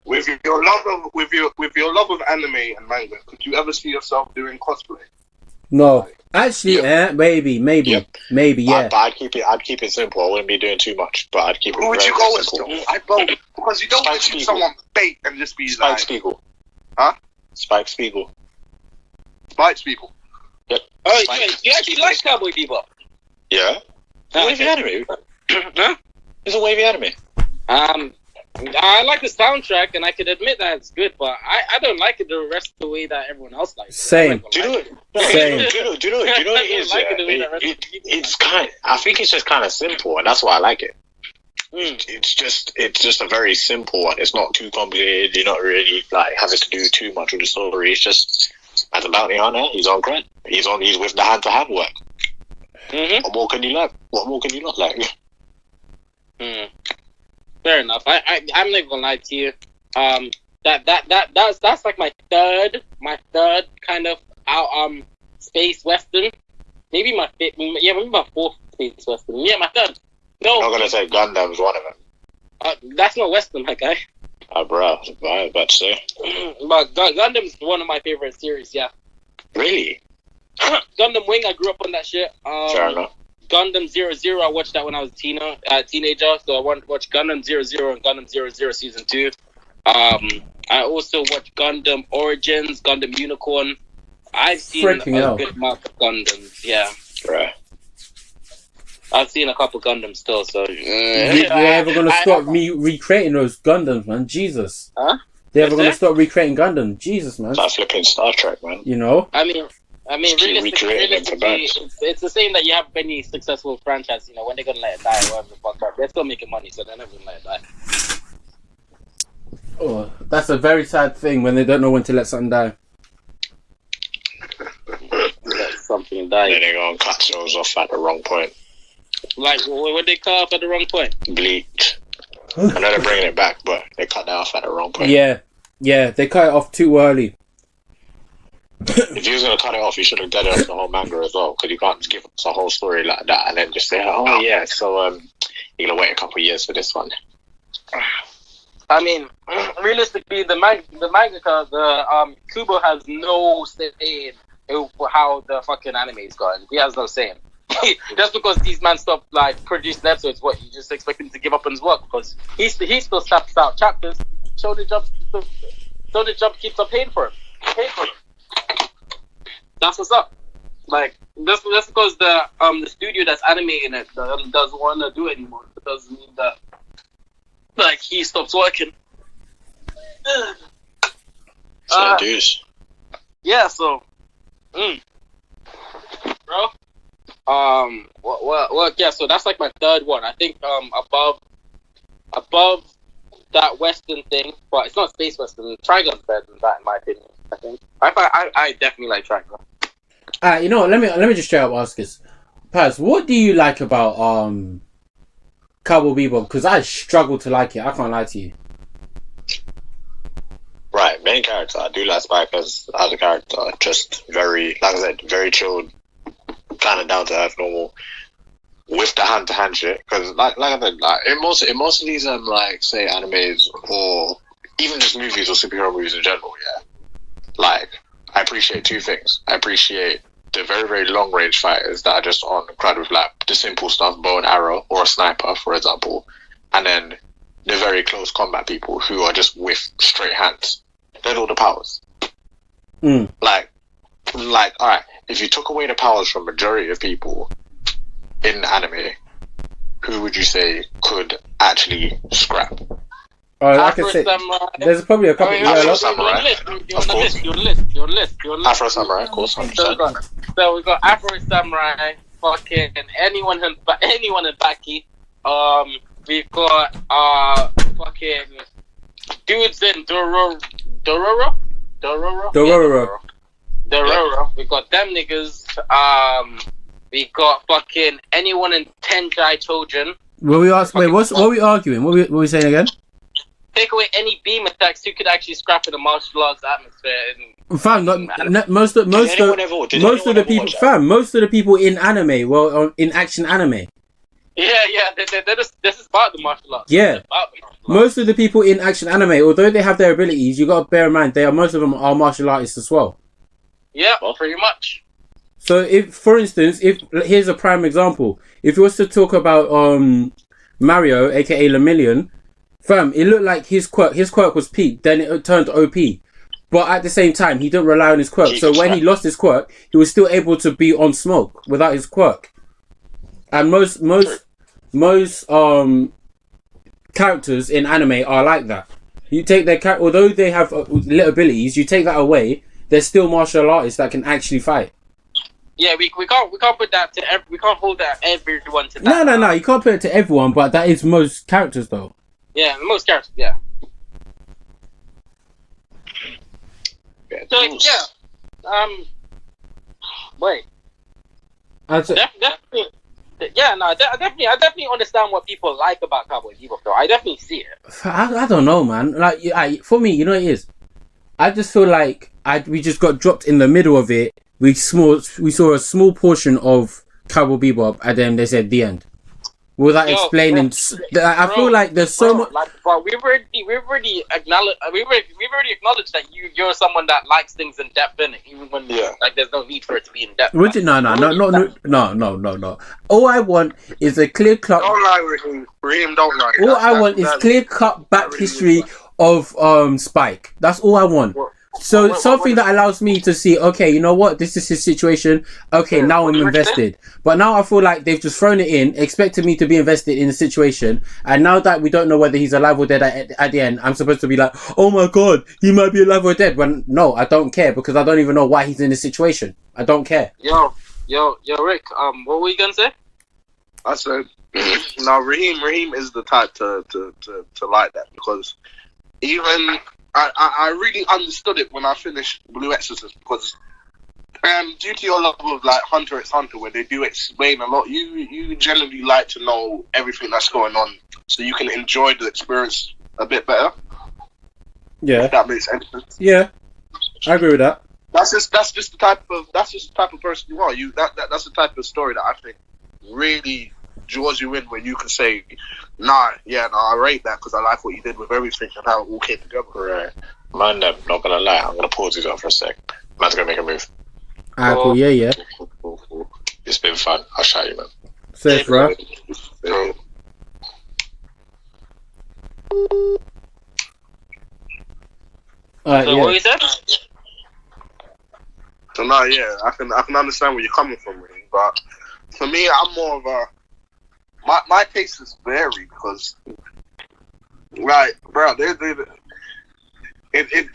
with your love of anime and manga, could you ever see yourself doing cosplay? No, actually, maybe, Yep. yeah. But I'd keep it simple. I wouldn't be doing too much, but I'd keep it. Who would you go with? I'd go because you don't want to give someone bait and just be Spike like, Spiegel. Huh? Spike Spiegel. Spike Spiegel. Yep. Oh, you actually like Cowboy Bebop? Yeah. Wavy anime. Huh? It's a wavy anime. I like the soundtrack, and I could admit that it's good, but I don't like it the rest of the way that everyone else likes it. Same. Do you know what it is? It's kind. I think it's just kind of simple, and that's why I like it. It's just a very simple one. It's not too complicated. You're not really like having to do too much with the story. It's just as a bounty hunter, he's on grind. He's with the hand-to-hand work. Mm-hmm. What more can you like? What more can you not like? Fair enough. I'm not gonna lie to you. That's like my third kind of space western. Maybe my fourth space western. Yeah, my third. No, I'm not gonna say Gundam's one of them. That's not western, my guy. Bro, I was about to say. But Gundam's one of my favorite series. Yeah. Really? Gundam Wing. I grew up on that shit. Fair enough. Gundam 00, I watched that when I was a teenager, so I watched Gundam 00 and Gundam 00 Season 2. I also watched Gundam Origins, Gundam Unicorn. I've seen a good amount of Gundams, yeah. Right. I've seen a couple Gundams still, so... You're ever going to stop recreating those Gundams, man? Jesus. Huh? They're ever going to stop recreating Gundam? Jesus, man. That flipping Star Trek, man. You know? I mean, realistically, it's the same that you have any successful franchise. You know, when they're gonna let it die, whatever the fuck, they're still making money, so they're never gonna let it die. Oh, that's a very sad thing when they don't know when to let something die. Let something die. Then they're gonna cut shows off at the wrong point. Like, what they cut off at the wrong point? Bleach. I know they're bringing it back, but they cut that off at the wrong point. Yeah, they cut it off too early. If you was going to cut it off, you should have done it off the whole manga as well, because you can't just give us a whole story like that and then just say, oh yeah, so you're going to wait a couple of years for this one. I mean, realistically, the mangaka, Kubo has no say in how the fucking anime is going. He has no say. Just because these men stop like producing episodes, what, you just expect him to give up on his work? Because he still snaps out chapters. Shonen Jump keeps on paying for him. That's what's up. Like, that's because the studio that's animating it doesn't want to do it anymore. It doesn't mean that, like, he stops working. Dudes. Yeah, so, bro. Yeah, so that's like my third one. I think above that Western thing, but it's not space Western. Trigon's better than that, in my opinion. I think I definitely like Trigon. You know what, let me just straight up ask this. Paz, what do you like about Cowboy Bebop? Because I struggle to like it. I can't lie to you. Right, main character. I do like Spike as a character. Just very, like I said, very chilled, kind of down to earth, normal. With the hand-to-hand shit, because like I said, like in most of these like say animes or even just movies or superhero movies in general, yeah. Like, I appreciate two things. I appreciate the very, very long range fighters that are just on crowd with like the simple stuff, bow and arrow or a sniper, for example, and then the very close combat people who are just with straight hands. They're all the powers. Like, all right, if you took away the powers from majority of people in anime, who would you say could actually scrap? Like I said, there's probably a couple. Afro Samurai, of course. Your list. Afro Samurai, of course. So we got Afro Samurai, fucking anyone in Baki. We've got fucking dudes in Dororo. We got them niggas. We got fucking anyone in Tenjai Chojin. What we arguing? What we saying again? Take away any beam attacks, you could actually scrap in the martial arts atmosphere. Fam, most of the people in anime, well, in action anime. This is about the martial arts. Yeah. It's about the martial arts. Most of the people in action anime, although they have their abilities, you got to bear in mind most of them are martial artists as well. Yeah, pretty much. So if, for instance, here's a prime example. If you was to talk about Mario, aka Lemillion, fam, it looked like his quirk was peak, then it turned OP. But at the same time, he didn't rely on his quirk. So when he lost his quirk, he was still able to be on smoke without his quirk. And most characters in anime are like that. You take their although they have little abilities, you take that away, they're still martial artists that can actually fight. Yeah, we can't put that to we can't hold that everyone to that. No, you can't put it to everyone, but that is most characters though. Yeah, most characters, yeah. So yeah, wait. Definitely. Yeah, no, I definitely understand what people like about Cowboy Bebop, though. I definitely see it. I don't know, man. Like, for me, you know what it is? I just feel like we just got dropped in the middle of it. We saw a small portion of Cowboy Bebop, and then they said the end. Without explaining, I feel like there's so much. Like, but we've already acknowledged that you're someone that likes things in depth, in it, even when like there's no need for it to be in depth. No. All I want is a clear cut. Don't lie, Raheem. Don't lie. All I want is clear cut back history of Spike. That's all I want. So something that allows me to see, okay, you know what, this is his situation. Okay, now I'm invested. But now I feel like they've just thrown it in, expected me to be invested in the situation. And now that we don't know whether he's alive or dead at the end, I'm supposed to be like, oh my god, he might be alive or dead. When no, I don't care because I don't even know why he's in this situation. I don't care. Yo, Rick. What were you gonna say? I said, no, Raheem is the type to like that because even. I really understood it when I finished Blue Exorcist because due to your love of like Hunter x Hunter where they do explain a lot, you generally like to know everything that's going on so you can enjoy the experience a bit better. Yeah. If that makes sense. Yeah. I agree with that. That's just the type of person you are. That's the type of story that I think really draws you in when you can say, I rate that because I like what you did with everything and how it all came together. Right. Man, I'm not gonna lie, I'm gonna pause this on for a sec. Man's gonna make a move. Alright, cool, yeah. It's been fun. I'll shout you, man. Safe, bro. Alright, So what you said? So I can understand where you're coming from, really, but for me, I'm more of a my tastes vary because, like, bro, it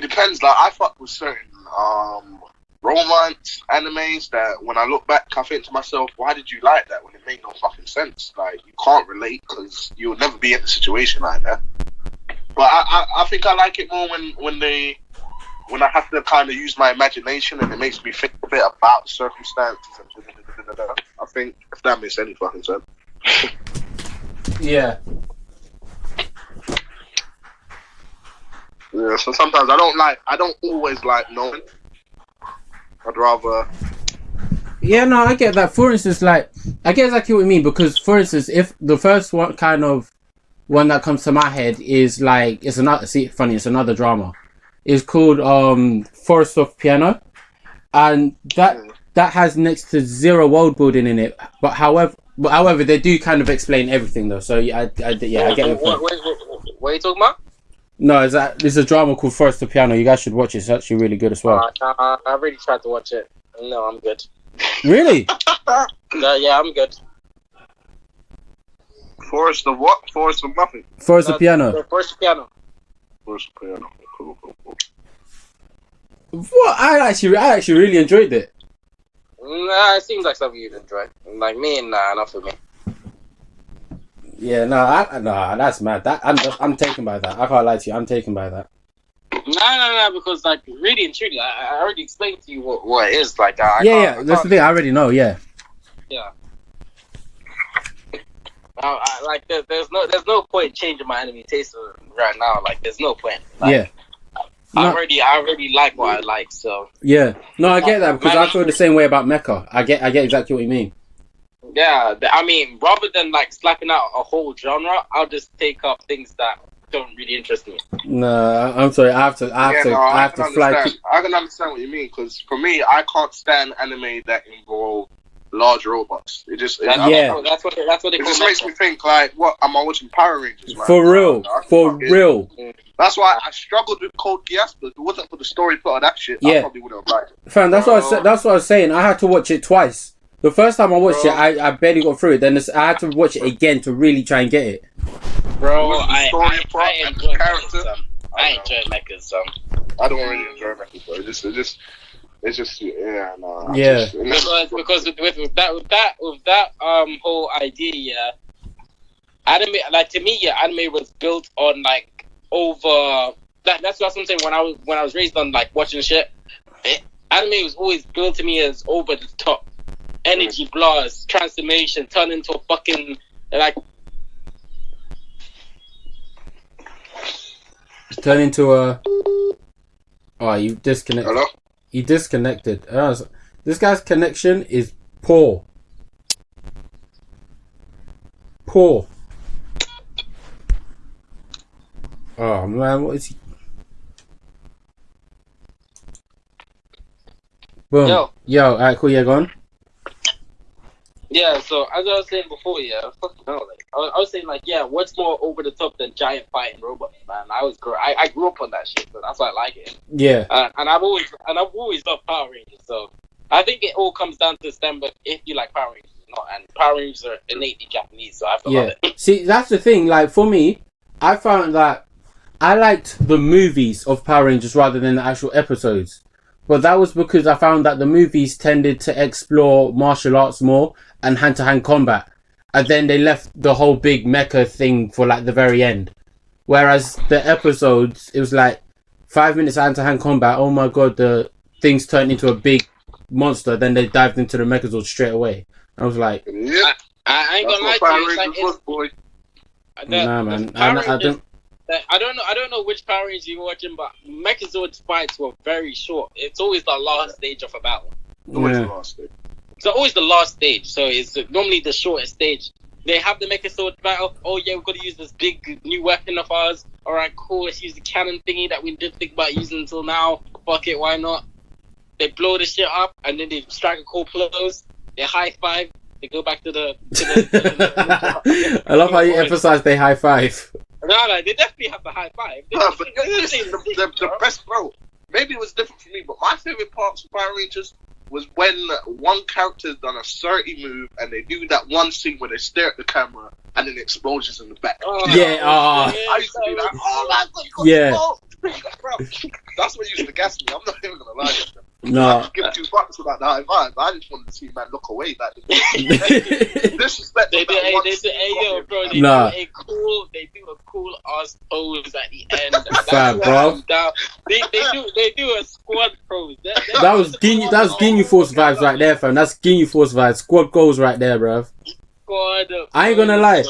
depends. Like, I fuck with certain romance animes that when I look back, I think to myself, why did you like that when it made no fucking sense? Like, you can't relate because you'll never be in a situation like that. But I think I like it more when I have to kind of use my imagination and it makes me think a bit about the circumstances and I think if that makes any fucking sense. Yeah. Yeah, so sometimes I don't always like knowing. I'd rather. Yeah, no, I get that. For instance, like, I get exactly what you mean because, for instance, if the first one that comes to my head is like, it's another drama. It's called Forest of Piano, and that has next to zero world building in it. But however, they do kind of explain everything though. So I get your point. What are you talking about? No, it's a drama called Forest of Piano. You guys should watch it. It's actually really good as well. I already tried to watch it. No, I'm good. Really? Yeah, I'm good. Forest of what? Forest of nothing. Forest of Piano. Forest of Piano. Forest of Piano. Cool. What? I actually really enjoyed it. Nah, it seems like something you'd enjoy. Like me, nah, not for me. Yeah, no, that's mad. I'm taken by that. I can't lie to you. I'm taken by that. No, because like really and truly, I already explained to you what it is. Like, that's the thing. I already know. Yeah. Yeah. Like there's no point changing my anime taste right now. Like there's no point. Like, yeah. I already like what I like. So. Yeah. No, I get that because I feel the same way about Mecha. I get exactly what you mean. Yeah, I mean, rather than like slapping out a whole genre, I'll just take up things that don't really interest me. No, I'm sorry. I have to I fly. understand. I can understand what you mean because for me, I can't stand anime that involve large robots. It just That's what they it call just makes me think like, what am I watching Power Rangers? Man? For real, for real. That's why I struggled with Code Geass, but if it wasn't for the story plot of that shit, I probably wouldn't have liked it. Fam, that's what I was saying. I had to watch it twice. The first time I watched it, I barely got through it. Then I had to watch it again to really try and get it. Bro, I enjoy character. I enjoy mechas. I don't really enjoy mechas, bro. It's just yeah, no. Yeah. Because with that whole idea, yeah, anime, like, to me, yeah, anime was built on like over. That's what I'm saying. When I was raised on like watching shit, anime was always built to me as over the top, energy blast, transformation, turn into a fucking like. Turn into a. Oh, you disconnected. Hello? He disconnected. This guy's connection is poor. Poor. Oh man, what is he? Boom. Yo, alright, cool. Yeah, go on. Yeah, so as I was saying before, yeah, fucking hell, like I was saying, like, yeah, what's more over the top than giant fighting robots, man? I grew up on that shit, so that's why I like it. Yeah. And I've always loved Power Rangers, so I think it all comes down to STEM, but if you like Power Rangers or not, and Power Rangers are innately Japanese, so I have to love it. See, that's the thing. Like for me, I found that I liked the movies of Power Rangers rather than the actual episodes. But that was because I found that the movies tended to explore martial arts more and hand-to-hand combat. And then they left the whole big mecha thing for like the very end. Whereas the episodes, it was like 5 minutes hand-to-hand combat. Oh my god, the things turned into a big monster. Then they dived into the Megazord straight away. I was like... Yeah. I ain't gonna lie to you. Boy. Nah, man. I don't know which Power Rangers you're watching, but Megazord's fights were very short. It's always the last stage of a battle. Always the last stage. So always the last stage. So it's normally the shortest stage. They have the Megazord battle. Oh yeah, we've got to use this big new weapon of ours. All right, cool. Let's use the cannon thingy that we didn't think about using until now. Fuck it, why not? They blow the shit up, and then they strike a cool close. They high five. They go back to the I love how you emphasize they high five. No, they definitely have the high five. No, but the best, bro. Maybe it was different for me, but my favorite parts of Power Rangers was when one character's done a 30 move and they do that one scene where they stare at the camera and then explosions in the back. I used to be like, oh my god, you got that's what used to gas me. I'm not even gonna lie to you. No. I give $2 about the high five. I just wanted to see man look away. Like disrespect. They do a cool ass pose at the end. Fab, bro. They do a squad pose. That was Ginyu Force vibes right there, fam. That's Ginyu Force vibes. Squad goals right there, bro. I ain't gonna lie,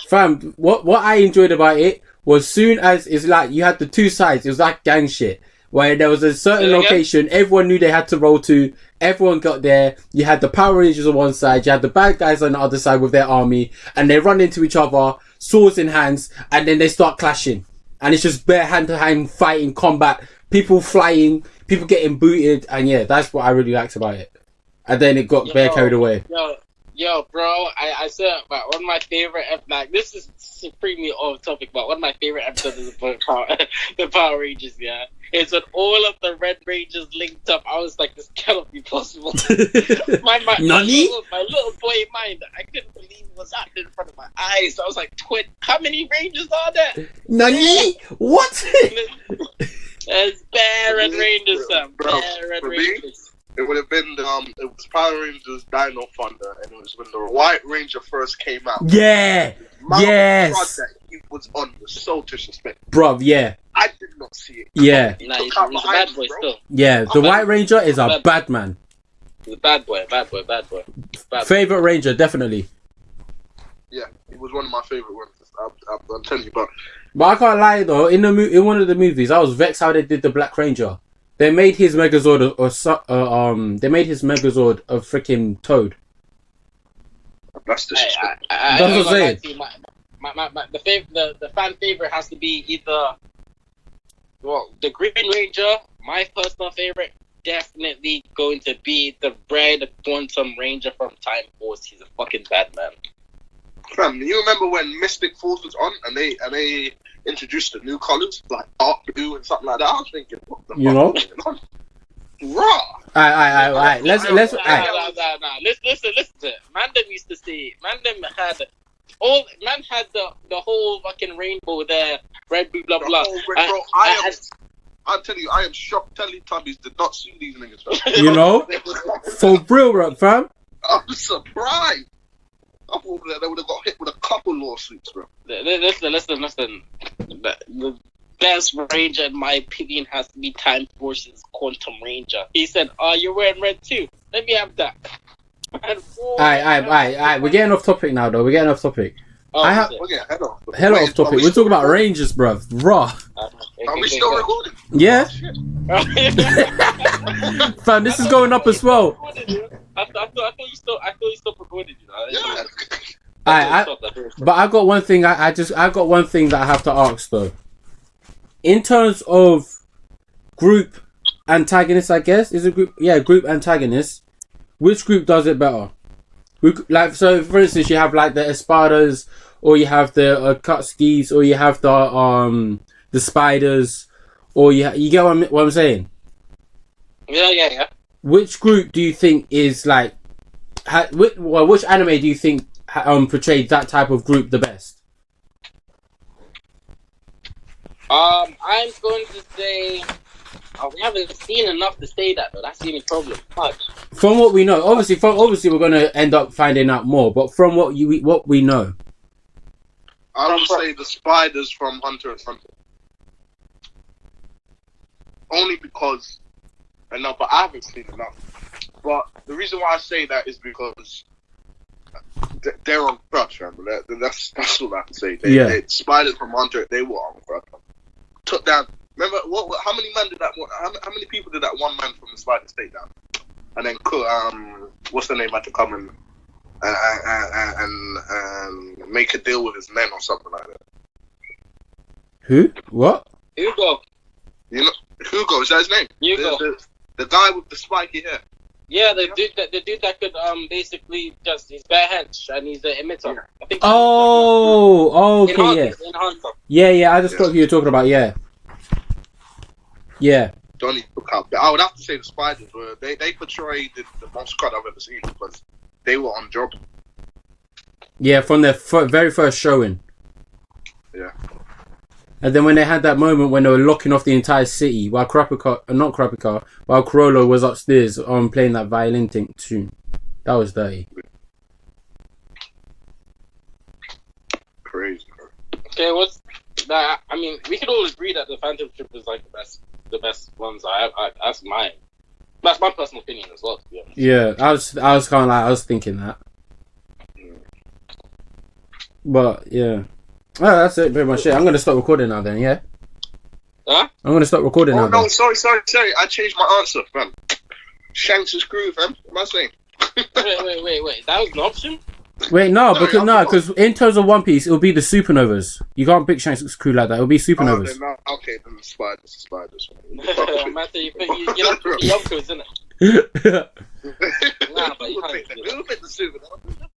fam. What I enjoyed about it was soon as it's like you had the two sides. It was like gang shit. Where there was a certain location, everyone knew they had to roll to. Everyone got there. You had the Power Rangers on one side, you had the bad guys on the other side with their army, and they run into each other, swords in hands, and then they start clashing. And it's just bare hand-to-hand fighting, combat, people flying, people getting booted, and yeah, that's what I really liked about it. And then it got bare carried away. Yo, bro, I said about one of my favorite, like, this is supremely off topic, but one of my favorite episodes is the Power Rangers, yeah. It's when all of the Red Rangers linked up. I was like, this cannot be possible. my little boy mind, I couldn't believe what was happening in front of my eyes. I was like, how many Rangers are there? Nani? What? There's bare Red Rangers, Sam. Bro, Bare Red for Rangers. Me, it would have been it was Power Rangers Dino Thunder, and it was when the White Ranger first came out. Yeah. Yes. That he was on was so disrespectful. Bruv, yeah. I did not see it. Yeah. Nah, he's a bad boy still. Yeah, the White Ranger is a bad man. He's a bad boy. Favorite Ranger, definitely. Yeah, he was one of my favorite ones. I'm telling you, but I can't lie though. In one of the movies, I was vexed how they did the Black Ranger. They made his Megazord they made his Megazord a freaking toad. That's disrespectful. That's what I'm saying. The fan favorite has to be either the Green Ranger. My personal favorite definitely going to be the Red Quantum Ranger from Time Force. He's a fucking bad man. Fam, you remember when Mystic Force was on and they introduced the new colours like dark blue and something like that? I was thinking, what the fuck is going on? Raw. Alright. Let's. Listen to it. Mandem used to see. Mandem had the whole fucking rainbow there, red, blue, blah blah. Bro, I'll tell you, I am shocked. Teletubbies did not see these niggas. Bro. You know, for real, fam. I'm surprised. I thought that they would have got hit with a couple lawsuits, bro. Listen. The best Ranger, in my opinion, has to be Time Force's Quantum Ranger. He said, "Oh, you're wearing red too. Let me have that." Alright. We're getting off topic now, though. We're getting off topic. Hell off topic. We're talking about Rangers, bruv. Raw. Are we still recording? Yeah. Fam, this is going up as well. I thought you stopped recording. Yeah. But I got one thing. I got one thing that I have to ask though. In terms of group antagonists, I guess is a group. Yeah, group antagonists. Which group does it better? So, for instance, you have like the Espadas, or you have the Akatsuki's, or you have the Spiders, or you get what I'm saying? Yeah. Which group do you think is like? Which anime do you think portrayed that type of group the best? I'm going to say we haven't seen enough to say that though. That's the only problem. From what we know, obviously we're going to end up finding out more. But from what we know, I would say the Spiders from Hunter x Hunter. Only because, but I haven't seen enough. But the reason why I say that is because they're on crush, man. That's all I have to say. They Spiders from Hunter, they were on crush. Took down. Remember how many men did that? How many people did that one man from the Spiders take down? And then what's the name had to come and make a deal with his men or something like that. Who? What? Hugo. You know Hugo, is that his name? Hugo. The guy with the spiky hair. Yeah, the dude that could basically just he's bare hands and he's the emitter. Yeah. I think Okay, yeah. I just thought you were talking about yeah. Johnny took out. I would have to say the Spiders were they portrayed the most cut I've ever seen because they were on job. Yeah, from their very first showing. Yeah. And then when they had that moment when they were locking off the entire city while while Corolla was upstairs playing that violin tune. That was dirty. Crazy. Okay, what's that? I mean, we could all agree that the Phantom Trip is like the best ones. That's my personal opinion as well, to be honest. Yeah, I was kind of like I was thinking that. But yeah. Oh, that's it, pretty much it. I'm gonna stop recording now then, yeah? Huh? I'm gonna stop recording now. No, then. sorry. I changed my answer, fam. Shanks' crew, fam. What am I saying? Wait. That was an option? Wait, because in terms of One Piece, it'll be the Supernovas. You can't pick Shanks' crew like that. It'll be Supernovas. Okay, then the Spiders. Matter, you have to be Yonkos, innit? Nah, but you can't do that. We'll pick the Supernovas.